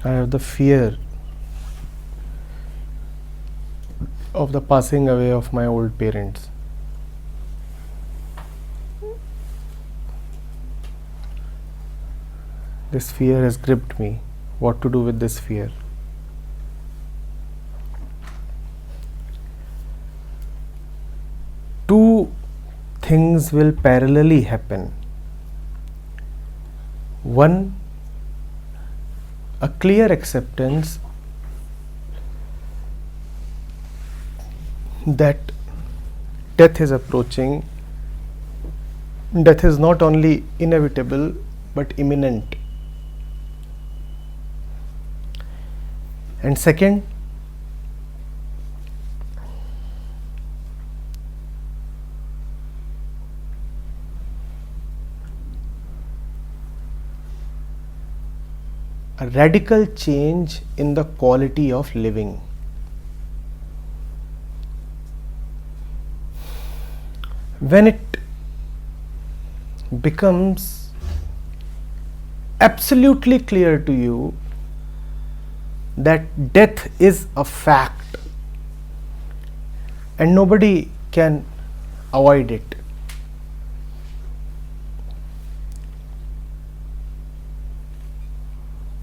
I have the fear of the passing away of my old parents. This fear has gripped me. What to do with this fear? Two things will parallelly happen. One, a clear acceptance that death is approaching. Death is not only inevitable but imminent. And second, a radical change in the quality of living. When it becomes absolutely clear to you that death is a fact and nobody can avoid it,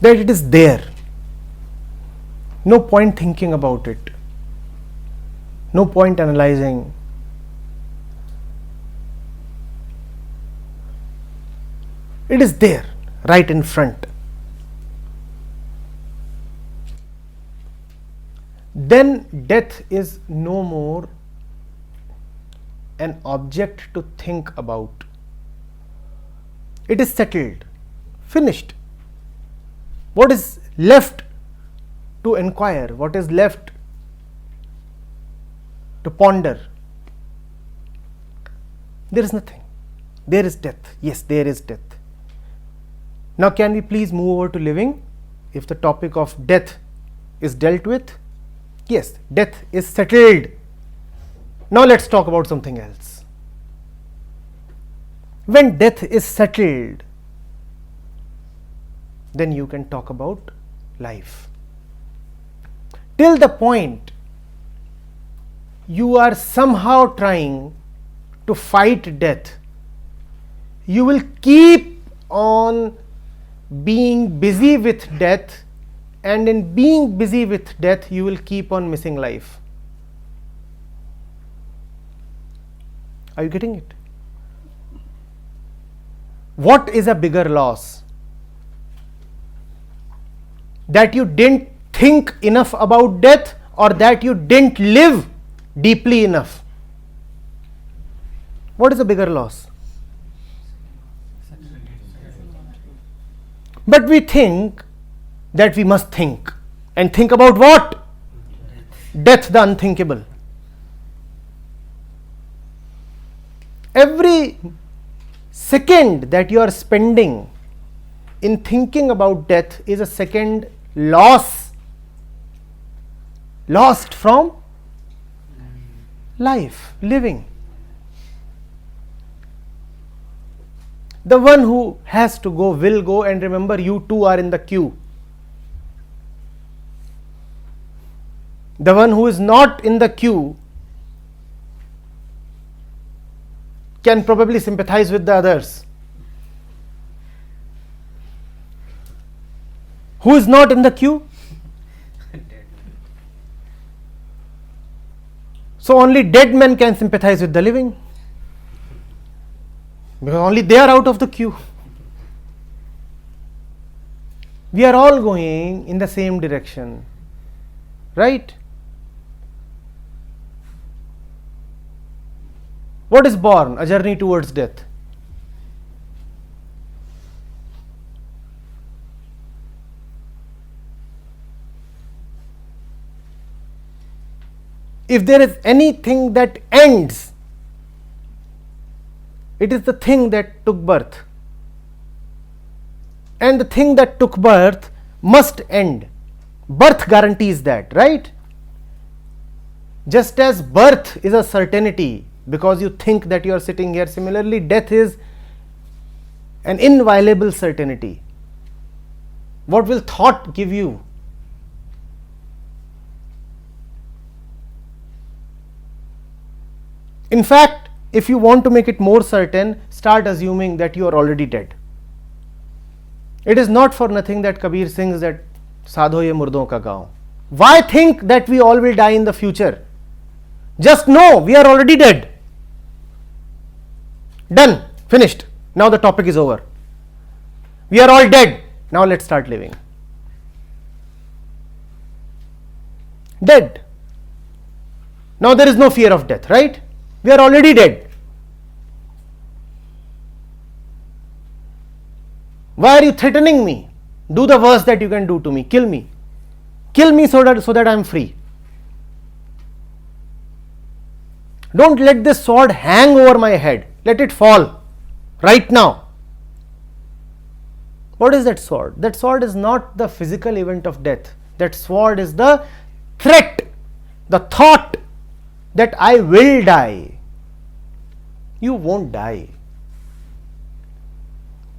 that it is there, no point thinking about it, no point analyzing. It is there, right in front. Then death is no more an object to think about. It is settled, finished. What is left to inquire? What is left to ponder? There is nothing. There is death. Yes, there is death. Now, can we please move over to living? If the topic of death is dealt with, yes, death is settled. Now, let's talk about something else. When death is settled, then you can talk about life. Till the point you are somehow trying to fight death, you will keep on being busy with death, and in being busy with death, you will keep on missing life. Are you getting it? What is a bigger loss? That you didn't think enough about death, or that you didn't live deeply enough? What is a bigger loss? But we think that we must think. And think about what? Death, the unthinkable. Every second that you are spending in thinking about death is a second lost from life, living. The one who has to go will go, and remember, you too are in the queue. The one who is not in the queue can probably sympathize with the others. Who is not in the queue? So only dead men can sympathize with the living, because only they are out of the queue. We are all going in the same direction, right? What is born? A journey towards death. If there is anything that ends, it is the thing that took birth. And the thing that took birth must end. Birth guarantees that, right? Just as birth is a certainty because you think that you are sitting here, similarly death is an inviolable certainty. What will thought give you? In fact, if you want to make it more certain, start assuming that you are already dead. It is not for nothing that Kabir sings that Sadho ye murdon ka gaon. Why think that we all will die in the future? Just know we are already dead. Done, finished. Now the topic is over. We are all dead. Now let's start living. Dead. Now there is no fear of death, right? We are already dead. Why are you threatening me? Do the worst that you can do to me. Kill me. Kill me so that I am free. Don't let this sword hang over my head. Let it fall right now. What is that sword? That sword is not the physical event of death. That sword is the threat, the thought that I will die. You won't die.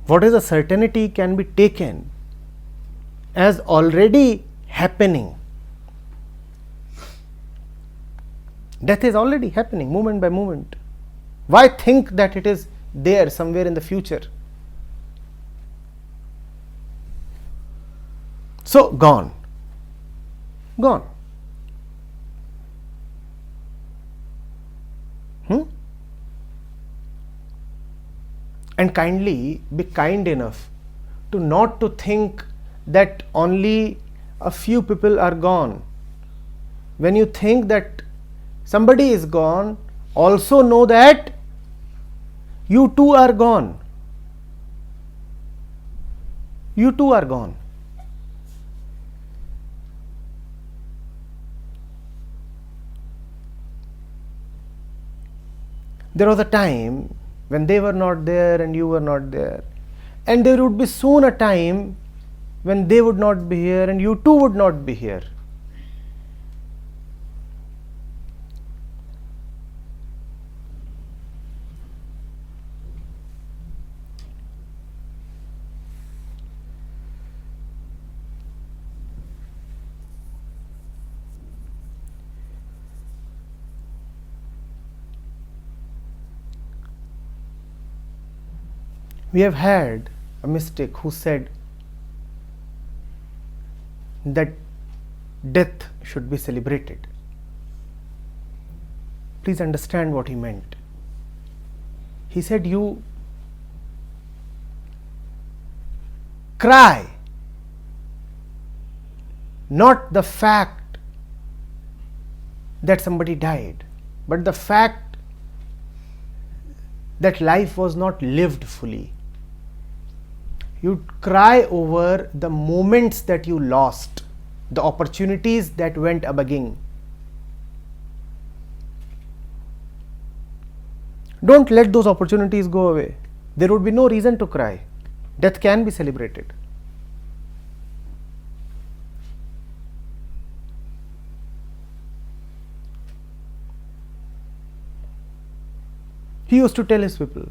What is a certainty can be taken as already happening. Death is already happening moment by moment. Why think that it is there somewhere in the future? So, gone. Gone. And kindly be kind enough to not to think that only a few people are gone. When you think that somebody is gone, also know that you too are gone. You too are gone. There was a time when they were not there and you were not there, and there would be soon a time when they would not be here and you too would not be here. We have had a mystic who said that death should be celebrated. Please understand what he meant. He said, you cry, not the fact that somebody died, but the fact that life was not lived fully. You cry over the moments that you lost, the opportunities that went a-bugging. Don't let those opportunities go away. There would be no reason to cry. Death can be celebrated. He used to tell his people,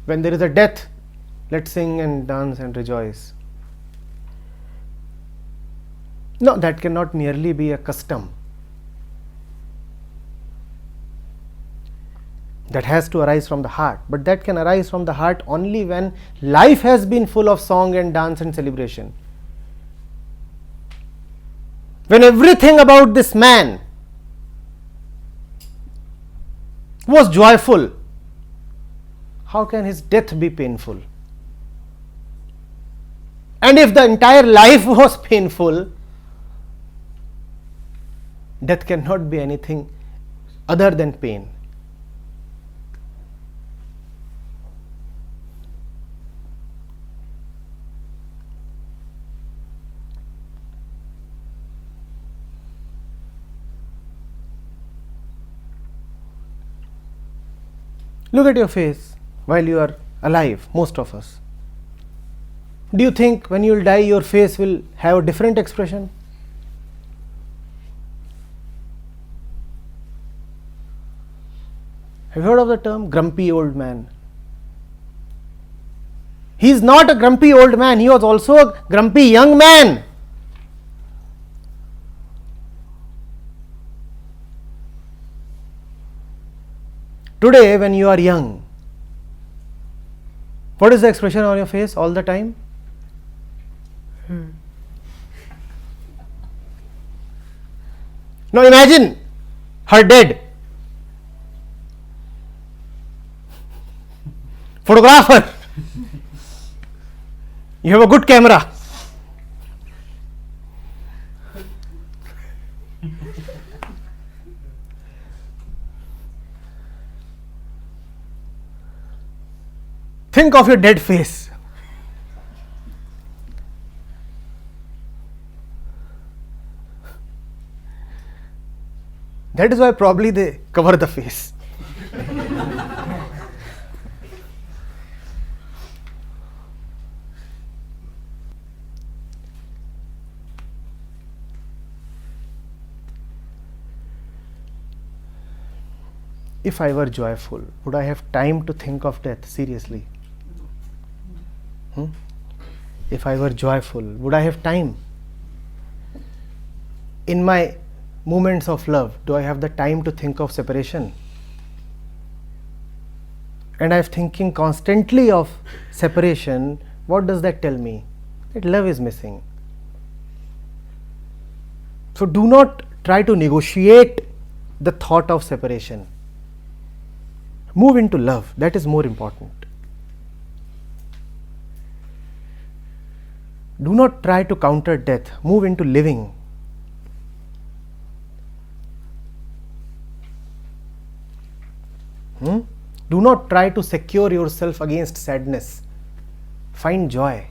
when there is a death, let's sing and dance and rejoice. No, that cannot merely be a custom. That has to arise from the heart, but that can arise from the heart only when life has been full of song and dance and celebration. When everything about this man was joyful, how can his death be painful? And if the entire life was painful, death cannot be anything other than pain. Look at your face while you are alive, most of us. Do you think when you will die, your face will have a different expression? Have you heard of the term grumpy old man? He is not a grumpy old man, he was also a grumpy young man. Today, when you are young, what is the expression on your face all the time? Now imagine her dead. Photographer, you have a good camera. Think of your dead face. That is why probably they cover the face. If I were joyful, would I have time to think of death? Seriously. If I were joyful, would I have time? In my moments of love, do I have the time to think of separation? And I'm thinking constantly of separation. What does that tell me? That love is missing. So do not try to negotiate the thought of separation. Move into love. That is more important. Do not try to counter death. Move into living. Do not try to secure yourself against sadness. Find joy.